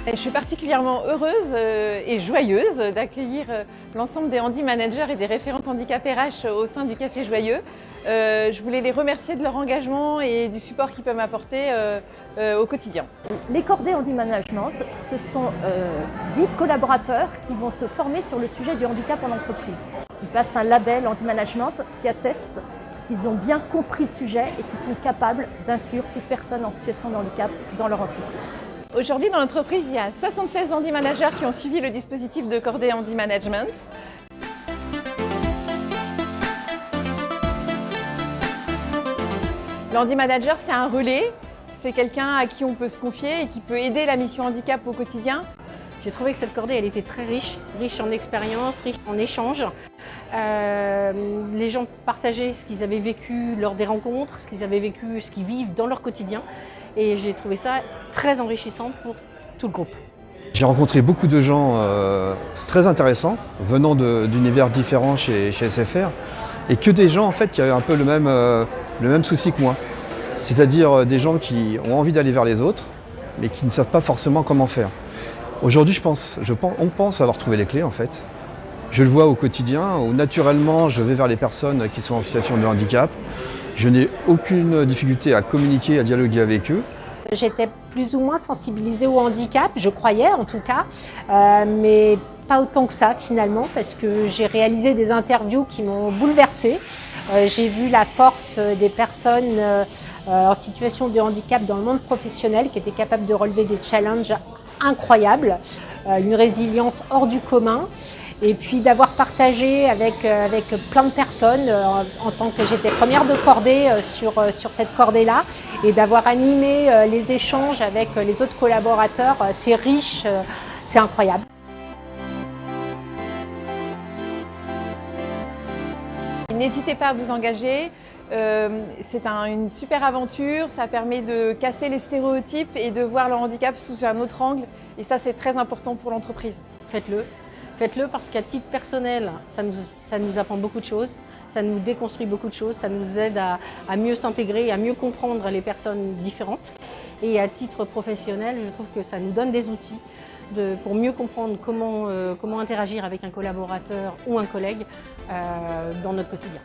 Je suis particulièrement heureuse et joyeuse d'accueillir l'ensemble des handi managers et des référentes handicap RH au sein du Café Joyeux. Je voulais les remercier de leur engagement et du support qu'ils peuvent m'apporter au quotidien. Les cordées handi management, ce sont 10 collaborateurs qui vont se former sur le sujet du handicap en entreprise. Ils passent un label handi management qui atteste qu'ils ont bien compris le sujet et qu'ils sont capables d'inclure toute personne en situation de handicap dans leur entreprise. Aujourd'hui, dans l'entreprise, il y a 76 handi managers qui ont suivi le dispositif de cordée handi management. Le handi manager, c'est un relais, c'est quelqu'un à qui on peut se confier et qui peut aider la mission handicap au quotidien. J'ai trouvé que cette cordée, elle était très riche, riche en expérience, riche en échanges. Les gens partageaient ce qu'ils avaient vécu lors des rencontres, ce qu'ils avaient vécu, ce qu'ils vivent dans leur quotidien. Et j'ai trouvé ça très enrichissant pour tout le groupe. J'ai rencontré beaucoup de gens très intéressants, venant d'univers différents chez SFR, et que des gens en fait qui avaient un peu le même souci que moi. C'est-à-dire des gens qui ont envie d'aller vers les autres, mais qui ne savent pas forcément comment faire. Aujourd'hui, on pense avoir trouvé les clés en fait. Je le vois au quotidien, où naturellement je vais vers les personnes qui sont en situation de handicap. Je n'ai aucune difficulté à communiquer, à dialoguer avec eux. J'étais plus ou moins sensibilisée au handicap, je croyais en tout cas, mais pas autant que ça finalement, parce que j'ai réalisé des interviews qui m'ont bouleversée. J'ai vu la force des personnes en situation de handicap dans le monde professionnel qui étaient capables de relever des challenges incroyables, une résilience hors du commun. Et puis d'avoir partagé avec plein de personnes en tant que j'étais première de cordée sur cette cordée-là et d'avoir animé les échanges avec les autres collaborateurs, c'est riche, c'est incroyable. N'hésitez pas à vous engager, c'est une super aventure, ça permet de casser les stéréotypes et de voir le handicap sous un autre angle et ça c'est très important pour l'entreprise. Faites-le. Faites-le parce qu'à titre personnel, ça nous apprend beaucoup de choses, ça nous déconstruit beaucoup de choses, ça nous aide à mieux s'intégrer, à mieux comprendre les personnes différentes. Et à titre professionnel, je trouve que ça nous donne des outils pour mieux comprendre comment interagir avec un collaborateur ou un collègue dans notre quotidien.